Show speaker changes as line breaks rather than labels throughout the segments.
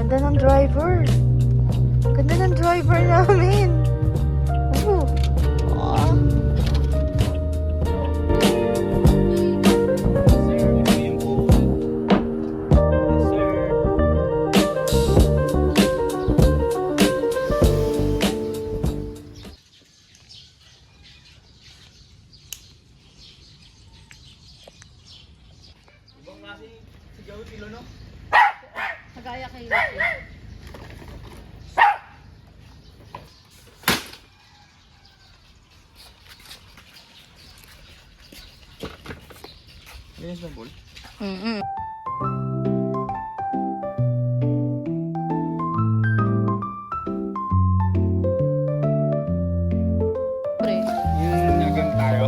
Ganda ng driver. Ganda ng driver namin. Oh. Oh.
Kagaya kay Lucy.
Linis ng pool? Yung nagang tayo.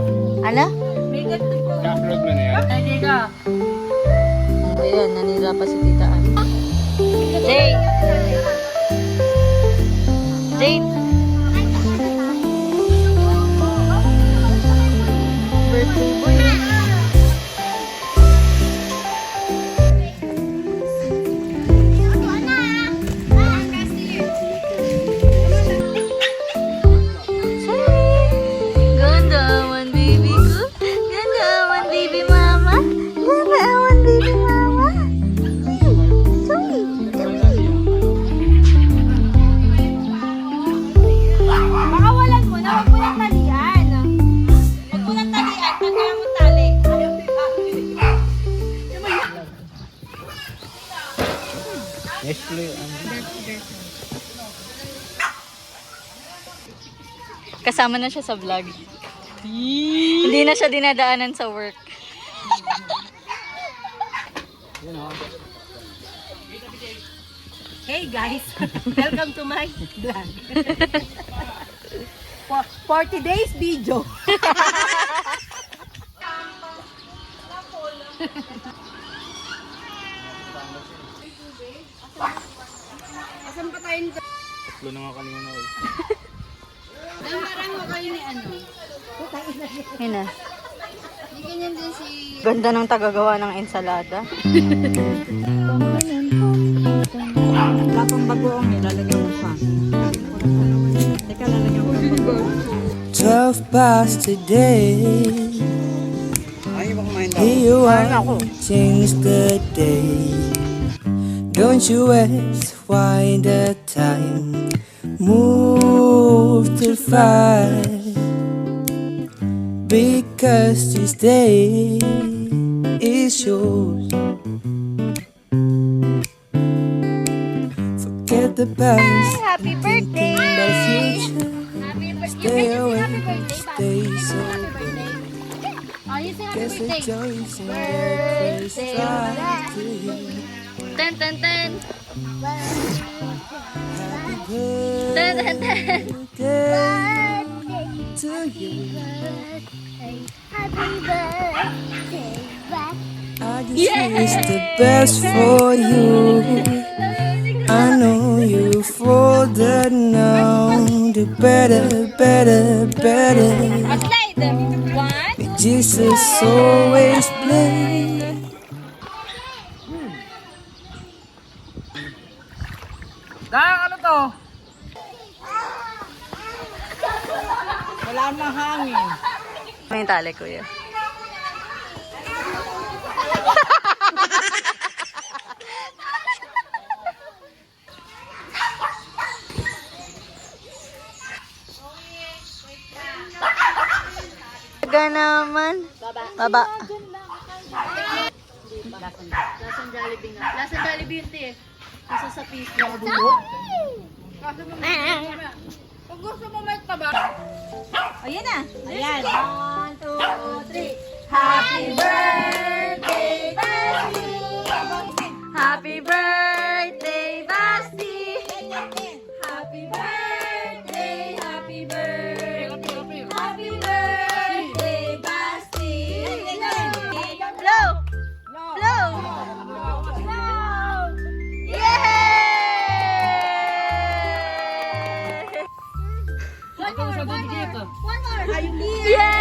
Ano?
May ganito po.
Na-upload mo na yan?
Ay, Diga.
Ayan, nanira pa si Tita Ann. Jane! Jane! Birthday boy. Ganda awan baby ko. Ganda awan baby mama. Ganda awan baby mama. Sorry.
Pakawalan mo na, huwag mo nang talian. Huwag mo nang talian, tanggalan mo tali.
Nestle.
Kasama na siya sa vlog. Hindi na siya dinadaanan sa work.
Hey guys, welcome to my vlog. 40 days video. Asan pa tayo nito?
Tatlo na nga kanina na.
Parang mo kayo ni ano?
Yun na.
Hindi ganyan din si...
Ganda ng tagagawa ng ensalada.
Kapang bagoong nilalagyan mo pa. Teka, lalagyan mo pa.
12 past today. Here you are, change the day. Don't you ask why the time moved to 5. Because this day is yours. Forget the past,
Happy birthday!
think about the future. Stay away, stay so. Guess the joys in your face start to you.
Ten, ten, ten!
Happy
Ten, ten, ten!
birthday to you. I just wish the best for you. I know you folded now. The better, better, better.
Slide! One.
May Jesus always play.
Ano to? Wala nang hangin.
May tali, kuya. Taga naman. Baba.
Lasang Jollibee nga. Lasang Jollibee yun, te. Nasa sa piso. Kung gusto mo may taba. Ayan na. Ayan. 1, 2, 3. Happy birthday, Basti!
Happy birthday, Basti!
Happy birthday, happy birthday. Happy birthday, Basti!
Blow! Blow! Yay!
One more.
Yay!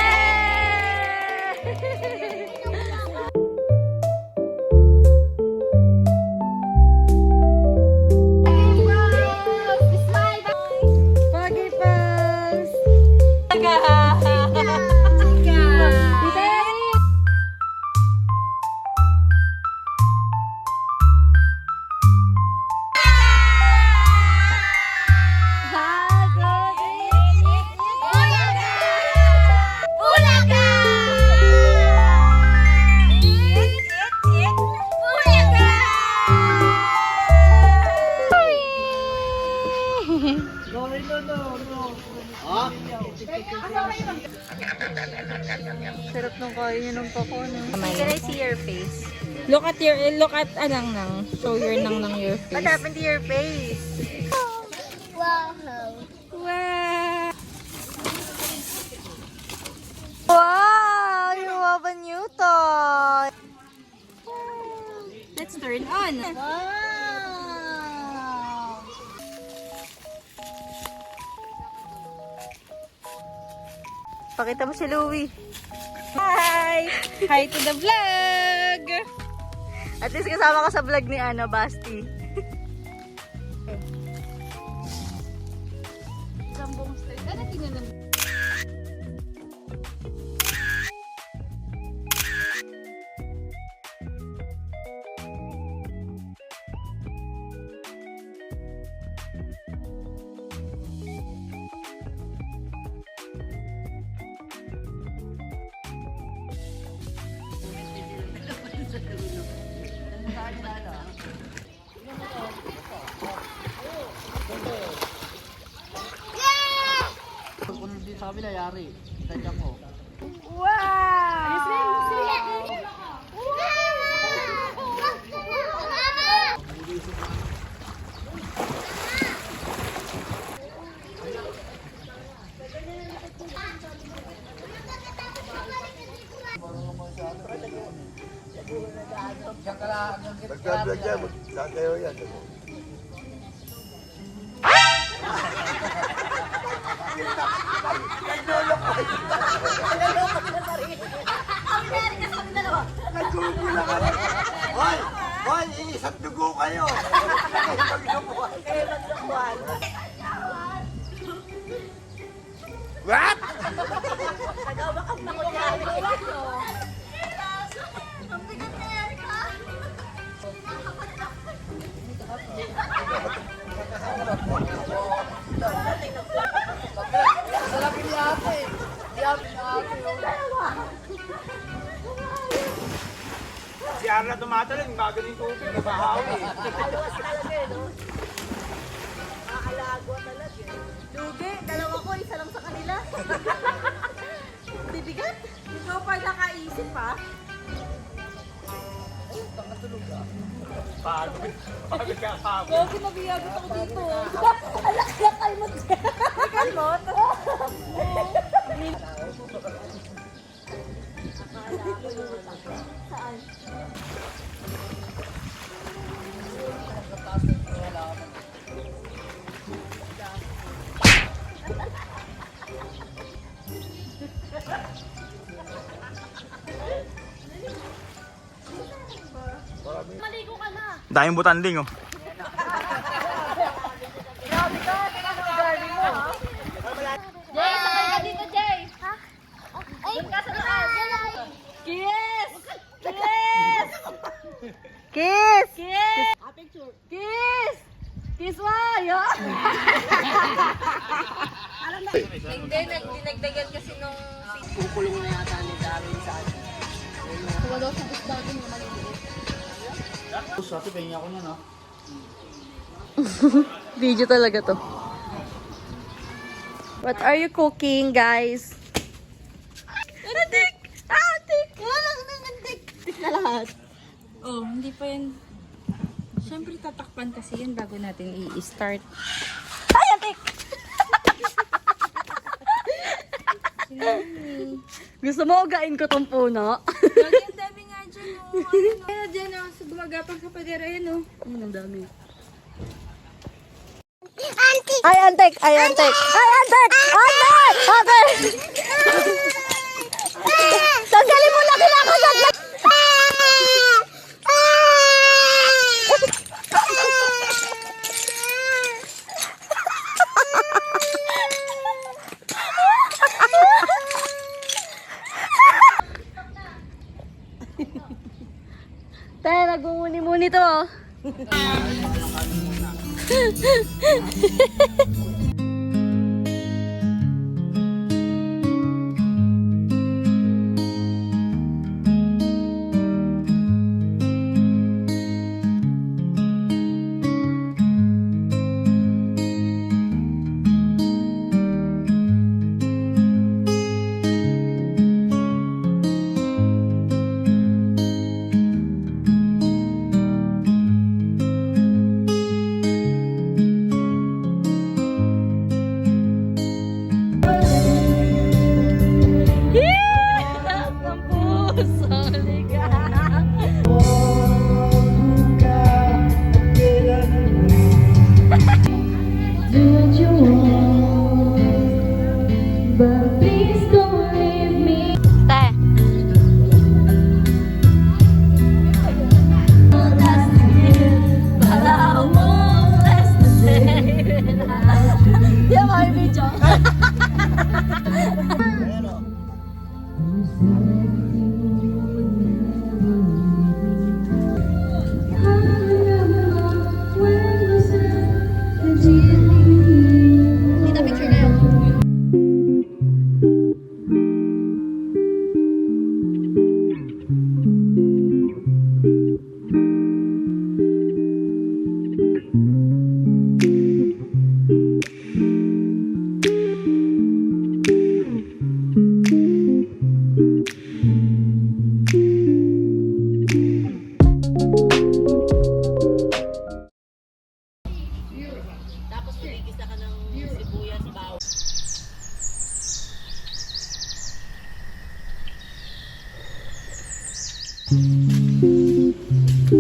Sarap ng kain niya ng pako, no? Can I see your face?
Look at anang nang. Show your your
What happened to your face?
Wow.
Wow! You have a new toy!
Let's turn on.
Wow! Pakita mo si Louie.
Hi! Hi to the vlog!
At least kasama ka sa vlog ni Ana Basti.
Jambong style. Ano tingnan mo?
Nagsabi dyan, magkakayo yan. Hoy! Hoy! Iisang dugo kayo! What?
Si Arla tumatalon, magaling tubig, nabahawi.
Lugi, dalawa ko, isa lang sa kanila. Bibigat.
Ikaw pa nakaisip ha?
Pagod. Pagod ka kapag.
Gogi, nabiyagot ako dito. Alak-lakay mo dyan.
Kalmot.
Maligo ka na.
Daming butanding, oh.
Jay, sakay ka dito, Jay. Ha? Ay, ka sa taas. Kiss! Kiss!
Kiss!
Kiss! Picture. Kiss! Kiss mo! Yun!
Hindi, dinagdagan kasi nung...
Wala sa gusto natin yung maliliit.
Video talaga to. What are you cooking, guys? Tik! Ah, tik! Wala nang tik! Tik na lahat.
Oh, hindi pa yan. Siyempre tatakpan kasi yan bago natin i-start.
Ay, ang tik! Gusto mo ugain ko tong puno?
Lagi ang dami nga dyan, oh. Ano dyan, oh. So, gumagapang sa padera yan, oh.
Ang dami. Ay, antek! Ay, antek! Ay, antek! Antek! Antek! Tanggalin mo na kinakagat! Tayo, nagmumuni-muni to, oh.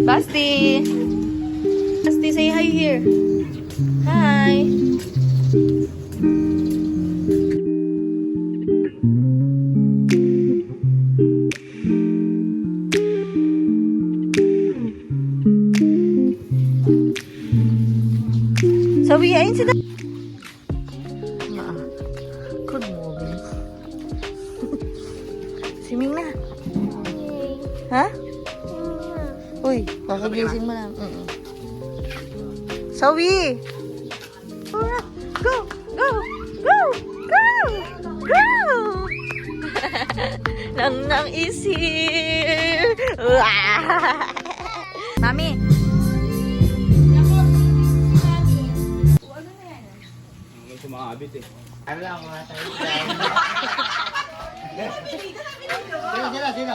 Basti! Basti, say hi here. Hi! Sabi, ayun sila. Good morning. Swimming na. Ha? Uy, kakagising mo lang. Sawi! Go! Go! Go! Go! Go! Nang is here! Mami!
Hindi sumabit eh.
Ano lang mga tayo?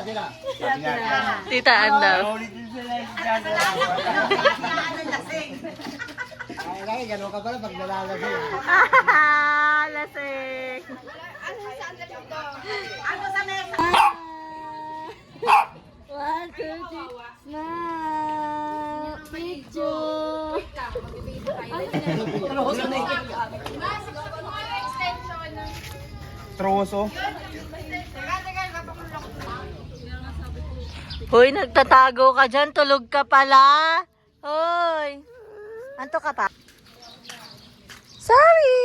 Sila.
Tita Andaw.
Ulitin sila yung Ay, gano'n ka pala pag nalalasing.
Lasing! One, two, three. Smile! Picture!
Troso.
Hoy, nagtatago ka dyan. Tulog ka pala. Hoy. Anto ka pa? Sorry!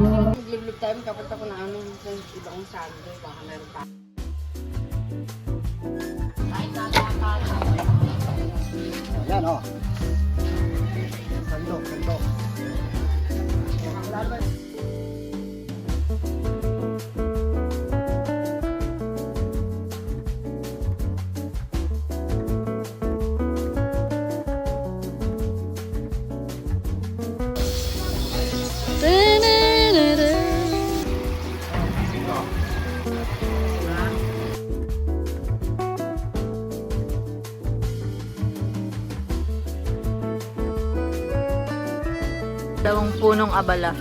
Magliblig tayo, makapunta ko na ano, sa ibang sando, baka meron pa.
Yan o. Sandok.
Dalawang punong abala.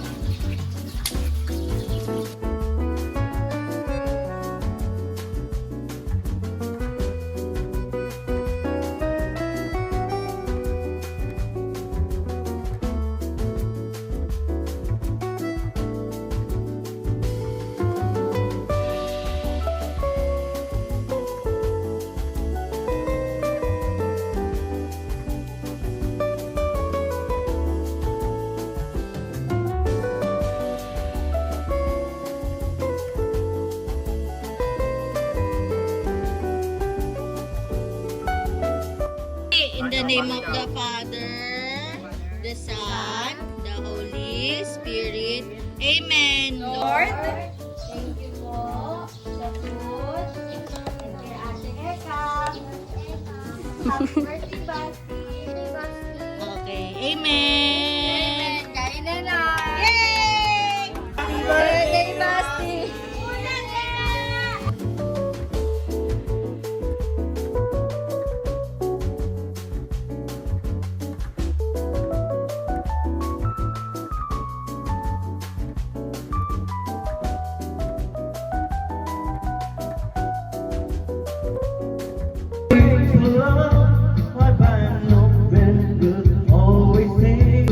In the name of the Father, the Son, the Holy Spirit. Amen, Lord. Thank you po sa food. Thank you, Ate Eka. Happy birthday, Basti. Okay, amen. Kain na na. Yay! Happy birthday, Basti.
I find no friend good, always think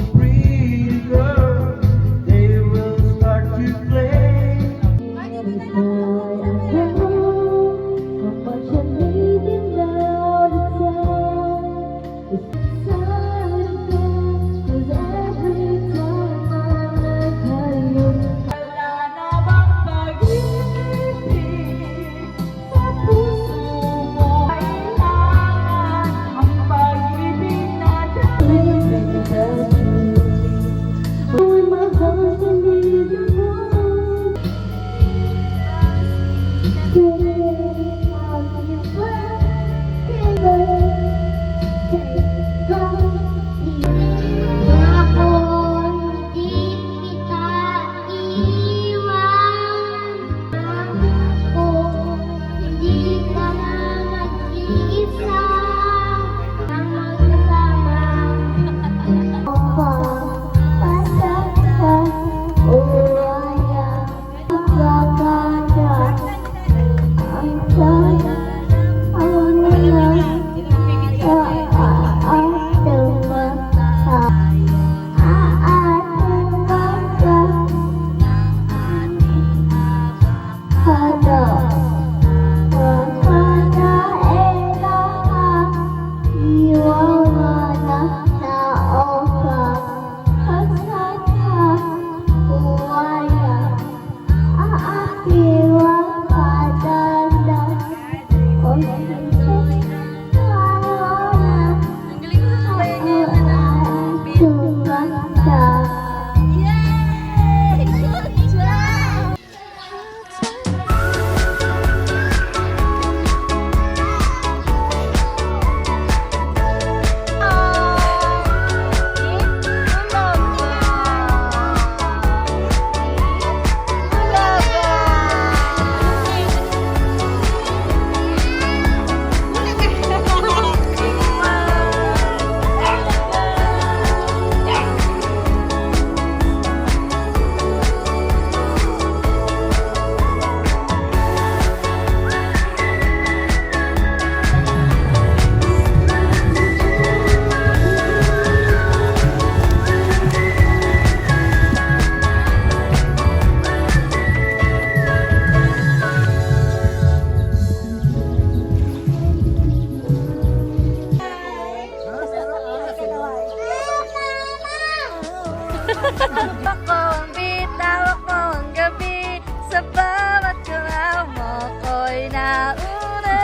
Ako ang bitaw, ako ang gabi. Sa bawat galaw mo ko'y nauna.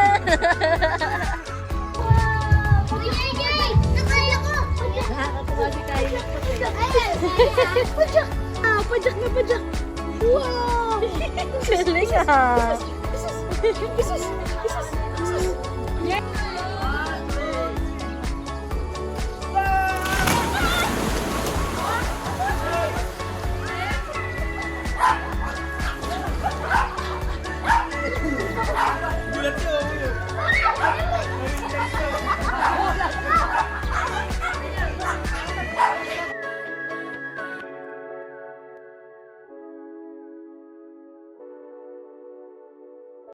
Nakakatuwa si Kylie. Pajak! Pajak na pajak! Wow! Galing ah!